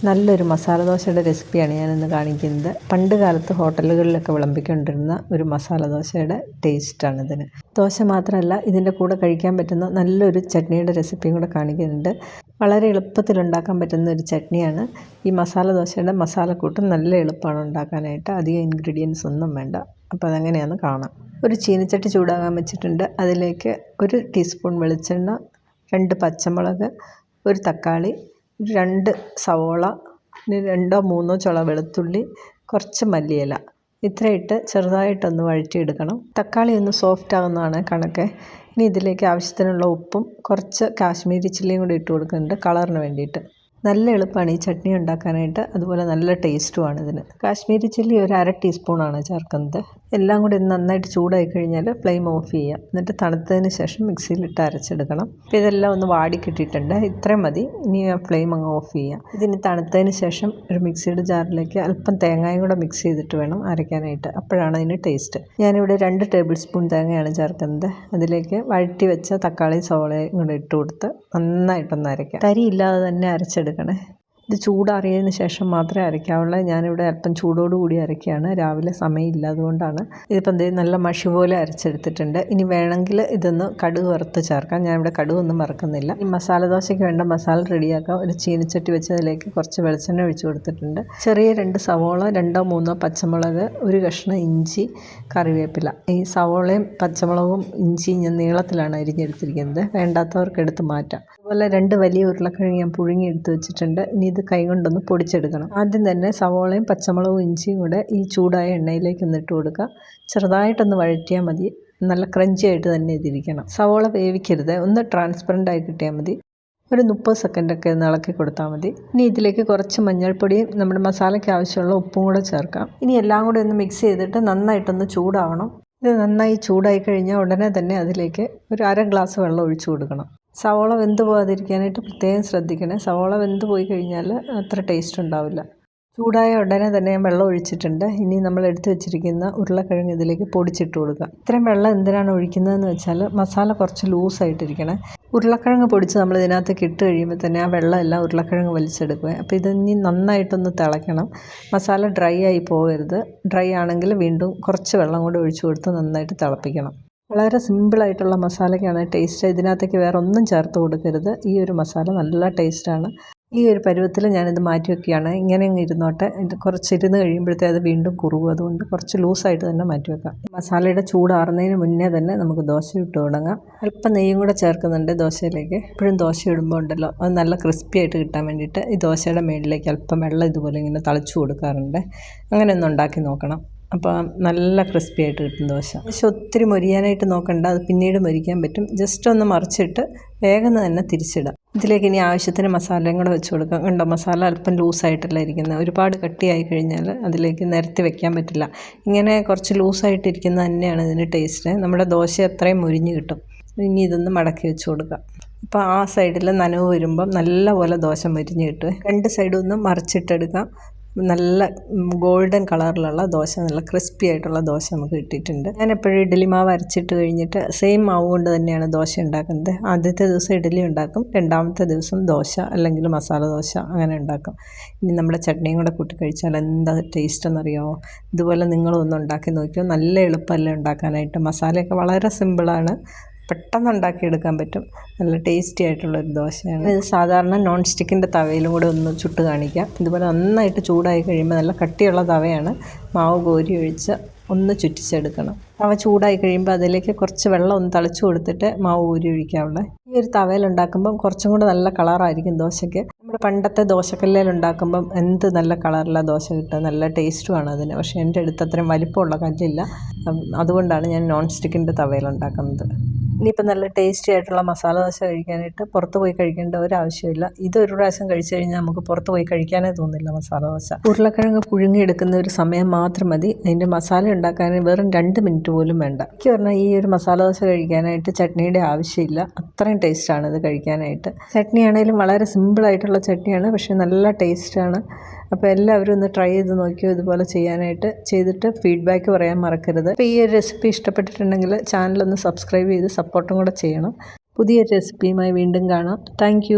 നല്ലൊരു മസാല ദോശയുടെ റെസിപ്പിയാണ് ഞാനിന്ന് കാണിക്കുന്നത്. പണ്ട് കാലത്ത് ഹോട്ടലുകളിലൊക്കെ വിളമ്പിക്കൊണ്ടിരുന്ന ഒരു മസാല ദോശയുടെ ടേസ്റ്റാണ് ഇതിന്. ദോശ മാത്രമല്ല, ഇതിൻ്റെ കൂടെ കഴിക്കാൻ പറ്റുന്ന നല്ലൊരു ചട്നിയുടെ റെസിപ്പിയും കൂടെ കാണിക്കുന്നുണ്ട്. വളരെ എളുപ്പത്തിൽ ഉണ്ടാക്കാൻ പറ്റുന്ന ഒരു ചട്നിയാണ് ഈ മസാല ദോശയുടെ മസാലക്കൂട്ട്. നല്ല എളുപ്പമാണ് ഉണ്ടാക്കാനായിട്ട്, അധികം ഇൻഗ്രീഡിയൻസ് ഒന്നും വേണ്ട. അപ്പോൾ അതെങ്ങനെയാണെന്ന് കാണാം. ഒരു ചീനച്ചട്ടി ചൂടാകാൻ വെച്ചിട്ടുണ്ട്. അതിലേക്ക് 1 ടീസ്പൂൺ വെളിച്ചെണ്ണ, 2 പച്ചമുളക്, 1 തക്കാളി, 2 സവോള, 2-3 ചുള വെളുത്തുള്ളി, കുറച്ച് മല്ലിയില, ഇത്രയിട്ട് ചെറുതായിട്ടൊന്ന് വഴറ്റിയെടുക്കണം. തക്കാളി ഒന്ന് സോഫ്റ്റ് ആകുന്നതാണ് കണക്ക്. ഇനി ഇതിലേക്ക് ആവശ്യത്തിനുള്ള ഉപ്പും കുറച്ച് കാശ്മീരി ചില്ലിയും കൂടി ഇട്ട് കൊടുക്കുന്നുണ്ട് കളറിന് വേണ്ടിയിട്ട്. നല്ല എളുപ്പമാണ് ഈ ചട്നി ഉണ്ടാക്കാനായിട്ട്, അതുപോലെ നല്ല ടേസ്റ്റുമാണ് ഇതിന്. കാശ്മീരി ചില്ലി 1/2 ടീസ്പൂണാണ് ചേർക്കുന്നത്. എല്ലാം കൂടി നന്നായിട്ട് ചൂടായി കഴിഞ്ഞാൽ ഫ്ലെയിം ഓഫ് ചെയ്യുക. എന്നിട്ട് തണുത്തതിന് ശേഷം മിക്സിയിലിട്ട് അരച്ചെടുക്കണം. അപ്പോൾ ഇതെല്ലാം ഒന്ന് വാടി കിട്ടിയിട്ടുണ്ട്, ഇത്രയും മതി. ഇനി ഫ്ലെയിം അങ്ങ് ഓഫ് ചെയ്യുക. ഇതിന് തണുത്തതിന് ശേഷം ഒരു മിക്സിയുടെ ജാറിലേക്ക് അല്പം തേങ്ങയും കൂടെ മിക്സ് ചെയ്തിട്ട് വേണം അരയ്ക്കാനായിട്ട്. അപ്പോഴാണ് അതിന് ടേസ്റ്റ്. ഞാനിവിടെ 2 ടേബിൾ സ്പൂൺ തേങ്ങയാണ് ചേർക്കുന്നത്. അതിലേക്ക് വഴറ്റി വെച്ച തക്കാളി സവോളയും കൂടെ ഇട്ട് കൊടുത്ത് നന്നായിട്ടൊന്ന് അരയ്ക്കാം. തരിയില്ലാതെ തന്നെ അരച്ചെടുക്കണേ. ഇത് ചൂടാറിയതിന് ശേഷം മാത്രമേ അരയ്ക്കാവുള്ളൂ. ഞാനിവിടെ അല്പം ചൂടോടുകൂടി അരയ്ക്കുകയാണ്. രാവിലെ സമയമില്ല, അതുകൊണ്ടാണ്. ഇതിപ്പം നല്ല മഷി പോലെ അരച്ചെടുത്തിട്ടുണ്ട്. ഇനി വേണമെങ്കിൽ ഇതൊന്ന് കടുക് വറുത്ത് ചേർക്കാം. ഞാനിവിടെ കടുകൊന്നും വറുക്കുന്നില്ല. ഈ മസാല ദോശയ്ക്ക് വേണ്ട മസാല റെഡിയാക്കാം. ഒരു ചീനച്ചട്ടി വെച്ച് അതിലേക്ക് കുറച്ച് വെളിച്ചെണ്ണ ഒഴിച്ച് കൊടുത്തിട്ടുണ്ട്. ചെറിയ 2 സവോള, 2-3 പച്ചമുളക്, 1 കഷ്ണം ഇഞ്ചി, കറിവേപ്പില. ഈ സവോളയും പച്ചമുളകും ഇഞ്ചിയും ഞാൻ നീളത്തിലാണ് അരിഞ്ഞെടുത്തിരിക്കുന്നത്. വേണ്ടാത്തവർക്ക് എടുത്ത് മാറ്റാം. അതുപോലെ 2 വലിയ ഉരുളക്കിഴങ്ങ് ഞാൻ പുഴുങ്ങി എടുത്ത് വെച്ചിട്ടുണ്ട്. ഇനി ഇത് കൈകൊണ്ടൊന്ന് പൊടിച്ചെടുക്കണം. ആദ്യം തന്നെ സവോളയും പച്ചമുളകും ഇഞ്ചിയും കൂടെ ഈ ചൂടായ എണ്ണയിലേക്ക് ഒന്നിട്ട് കൊടുക്കുക. ചെറുതായിട്ടൊന്ന് വഴറ്റിയാൽ മതി. നല്ല ക്രഞ്ചി ആയിട്ട് തന്നെ ഇതിരിക്കണം. സവോള വേവിക്കരുത്, ഒന്ന് ട്രാൻസ്പെറൻ്റ് ആയി കിട്ടിയാൽ മതി. ഒരു 30 സെക്കൻഡൊക്കെ ഒന്ന് ഇളക്കി കൊടുത്താൽ മതി. ഇനി ഇതിലേക്ക് കുറച്ച് മഞ്ഞൾപ്പൊടിയും നമ്മുടെ മസാലയ്ക്ക് ആവശ്യമുള്ള ഉപ്പും കൂടെ ചേർക്കാം. ഇനി എല്ലാം കൂടി ഒന്ന് മിക്സ് ചെയ്തിട്ട് നന്നായിട്ടൊന്ന് ചൂടാവണം. ഇത് നന്നായി ചൂടായി കഴിഞ്ഞാൽ ഉടനെ തന്നെ അതിലേക്ക് ഒരു 1/2 ഗ്ലാസ് വെള്ളം ഒഴിച്ചു കൊടുക്കണം. സവോള വെന്ത് പോകാതിരിക്കാനായിട്ട് പ്രത്യേകം ശ്രദ്ധിക്കണേ. സവോള വെന്ത് പോയി കഴിഞ്ഞാൽ അത്ര ടേസ്റ്റ് ഉണ്ടാവില്ല. ചൂടായ ഉടനെ തന്നെ ഞാൻ വെള്ളം ഒഴിച്ചിട്ടുണ്ട്. ഇനി നമ്മൾ എടുത്ത് വെച്ചിരിക്കുന്ന ഉരുളക്കിഴങ്ങ് ഇതിലേക്ക് പൊടിച്ചിട്ട് കൊടുക്കുക. ഇത്രയും വെള്ളം എന്തിനാണ് ഒഴിക്കുന്നതെന്ന് വെച്ചാൽ മസാല കുറച്ച് ലൂസായിട്ടിരിക്കണേ. ഉരുളക്കിഴങ്ങ് പൊടിച്ച് നമ്മൾ ഇതിനകത്തേക്ക് ഇട്ട് കഴിയുമ്പോൾ തന്നെ ആ വെള്ളം എല്ലാം ഉരുളക്കിഴങ്ങ് വലിച്ചെടുക്കുക. അപ്പോൾ ഇതിനി നന്നായിട്ടൊന്ന് തിളയ്ക്കണം. മസാല ഡ്രൈ ആയി പോകരുത്. ഡ്രൈ ആണെങ്കിൽ വീണ്ടും കുറച്ച് വെള്ളം കൂടി ഒഴിച്ചു കൊടുത്ത് നന്നായിട്ട് തിളപ്പിക്കണം. വളരെ സിമ്പിളായിട്ടുള്ള മസാലയ്ക്കാണ് ടേസ്റ്റ്. ഇതിനകത്തേക്ക് വേറെ ഒന്നും ചേർത്ത് കൊടുക്കരുത്. ഈ ഒരു മസാല നല്ല ടേസ്റ്റാണ്. ഈ ഒരു പരുവത്തിൽ ഞാനിത് മാറ്റി വയ്ക്കുകയാണ്. ഇങ്ങനെ അങ്ങ് ഇരുന്നോട്ടെ. ഇത് കുറച്ചിരുന്ന് കഴിയുമ്പോഴത്തേ അത് വീണ്ടും കുറുകും. അതുകൊണ്ട് കുറച്ച് ലൂസായിട്ട് തന്നെ മാറ്റി വെക്കാം. മസാലയുടെ ചൂടാറുന്നതിന് മുന്നേ തന്നെ നമുക്ക് ദോശ ഇട്ട് തുടങ്ങാം. അല്പം നെയ്യും കൂടെ ചേർക്കുന്നുണ്ട് ദോശയിലേക്ക്. എപ്പോഴും ദോശ ഇടുമ്പോൾ ഉണ്ടല്ലോ, അത് നല്ല ക്രിസ്പി ആയിട്ട് കിട്ടാൻ വേണ്ടിയിട്ട് ഈ ദോശയുടെ മേളിലേക്ക് അല്പം വെള്ളം ഇതുപോലെ ഇങ്ങനെ തളിച്ചു കൊടുക്കാറുണ്ട്. അങ്ങനെ ഒന്ന് ഉണ്ടാക്കി നോക്കണം. അപ്പോൾ നല്ല ക്രിസ്പി ആയിട്ട് കിട്ടും ദോശ. പക്ഷെ ഒത്തിരി മൊരിയാനായിട്ട് നോക്കണ്ട, അത് പിന്നീട് മൊരിക്കാൻ പറ്റും. ജസ്റ്റ് ഒന്ന് മറിച്ചിട്ട് വേഗം തന്നെ തിരിച്ചിടാം. ഇതിലേക്ക് ഇനി ആവശ്യത്തിന് മസാലയും കൂടെ വെച്ച് കൊടുക്കാം. കണ്ടോ, മസാല അല്പം ലൂസായിട്ടല്ല ഇരിക്കുന്നത്. ഒരുപാട് കട്ടിയായി കഴിഞ്ഞാൽ അതിലേക്ക് നിരത്തി വെക്കാൻ പറ്റില്ല. ഇങ്ങനെ കുറച്ച് ലൂസായിട്ടിരിക്കുന്നത് തന്നെയാണ് ഇതിന് ടേസ്റ്റ്. നമ്മുടെ ദോശ അത്രയും മൊരിഞ്ഞ് കിട്ടും. ഇനി ഇതൊന്ന് മടക്കി വെച്ച് കൊടുക്കാം. അപ്പോൾ ആ സൈഡിൽ നനവ് വരുമ്പം നല്ലപോലെ ദോശ മൊരിഞ്ഞ് കിട്ടും. 2 സൈഡും ഒന്ന് മറിച്ചിട്ടെടുക്കാം. നല്ല ഗോൾഡൻ കളറിലുള്ള ദോശ, നല്ല ക്രിസ്പി ആയിട്ടുള്ള ദോശ നമുക്ക് കിട്ടിയിട്ടുണ്ട്. ഞാൻ എപ്പോഴും ഇഡ്ഡലി മാവ് അരച്ചിട്ട് കഴിഞ്ഞിട്ട് സെയിം മാവ് കൊണ്ട് തന്നെയാണ് ദോശ ഉണ്ടാക്കുന്നത്. ആദ്യത്തെ ദിവസം ഇഡ്ഡലി ഉണ്ടാക്കും, 2ാമത്തെ ദിവസം ദോശ അല്ലെങ്കിൽ മസാല ദോശ അങ്ങനെ ഉണ്ടാക്കും. ഇനി നമ്മുടെ ചട്നിയും കൂടെ കൂട്ടി കഴിച്ചാൽ എന്താ ടേസ്റ്റ് എന്നറിയാമോ? ഇതുപോലെ നിങ്ങളൊന്ന് ഉണ്ടാക്കി നോക്കിയോ. നല്ല എളുപ്പമല്ലേ ഉണ്ടാക്കാനായിട്ട്. മസാലയൊക്കെ വളരെ സിമ്പിളാണ്, പെട്ടെന്ന് ഉണ്ടാക്കിയെടുക്കാൻ പറ്റും. നല്ല ടേസ്റ്റി ആയിട്ടുള്ളൊരു ദോശയാണ്. ഇത് സാധാരണ നോൺ സ്റ്റിക്കിൻ്റെ തവയിലും കൂടെ ഒന്ന് ചുട്ട് കാണിക്കാം. ഇതുപോലെ നന്നായിട്ട് ചൂടായി കഴിയുമ്പോൾ നല്ല കട്ടിയുള്ള തവയാണ്. മാവ് കോരി ഒഴിച്ച് ഒന്ന് ചുറ്റിച്ചെടുക്കണം. തവ ചൂടായി കഴിയുമ്പോൾ അതിലേക്ക് കുറച്ച് വെള്ളം ഒന്ന് തളിച്ചു കൊടുത്തിട്ട് മാവ് കോരി ഒഴിക്കാവുള്ളൂ. ഈ ഒരു തവയിൽ ഉണ്ടാക്കുമ്പം കുറച്ചും കൂടെ നല്ല കളറായിരിക്കും ദോശയ്ക്ക്. നമ്മുടെ പണ്ടത്തെ ദോശക്കല്ലിൽ ഉണ്ടാക്കുമ്പം എന്ത് നല്ല കളറിലാണ് ദോശ കിട്ടുക, നല്ല ടേസ്റ്റുമാണ് അതിന്. പക്ഷേ എൻ്റെ അടുത്ത് അത്രയും വലിപ്പമുള്ള കല്ലില്ല, അതുകൊണ്ടാണ് ഞാൻ നോൺ സ്റ്റിക്കിൻ്റെ തവയിൽ ഉണ്ടാക്കുന്നത്. ഇനിയിപ്പോൾ നല്ല ടേസ്റ്റി ആയിട്ടുള്ള മസാല ദോശ കഴിക്കാനായിട്ട് പുറത്ത് പോയി കഴിക്കേണ്ട ഒരാവശ്യമില്ല. ഇതൊരു പ്രാവശ്യം കഴിച്ചു കഴിഞ്ഞാൽ നമുക്ക് പുറത്ത് പോയി കഴിക്കാനേ തോന്നില്ല മസാല ദോശ. ഉരുളക്കിഴങ്ങ് പുഴുങ്ങിയെടുക്കുന്ന ഒരു സമയം മാത്രം മതി. അതിൻ്റെ മസാല ഉണ്ടാക്കാൻ വെറും 2 മിനിറ്റ് പോലും വേണ്ട. എനിക്ക് പറഞ്ഞാൽ ഈ ഒരു മസാല ദോശ കഴിക്കാനായിട്ട് ചട്നിയുടെ ആവശ്യമില്ല. അത്രയും ടേസ്റ്റാണ് ഇത് കഴിക്കാനായിട്ട്. ചട്നി ആണെങ്കിലും വളരെ സിമ്പിളായിട്ടുള്ള ചട്നിയാണ്, പക്ഷേ നല്ല ടേസ്റ്റാണ്. അപ്പോൾ എല്ലാവരും ഒന്ന് ട്രൈ ചെയ്ത് നോക്കിയോ ഇതുപോലെ ചെയ്യാനായിട്ട്. ചെയ്തിട്ട് ഫീഡ്ബാക്ക് പറയാൻ മറക്കരുത്. അപ്പോൾ ഈ ഒരു റെസിപ്പി ഇഷ്ടപ്പെട്ടിട്ടുണ്ടെങ്കിൽ ചാനലൊന്ന് സബ്സ്ക്രൈബ് ചെയ്ത് സപ്പോർട്ടും കൂടെ ചെയ്യണം. പുതിയൊരു റെസിപ്പിയുമായി വീണ്ടും കാണാം. താങ്ക്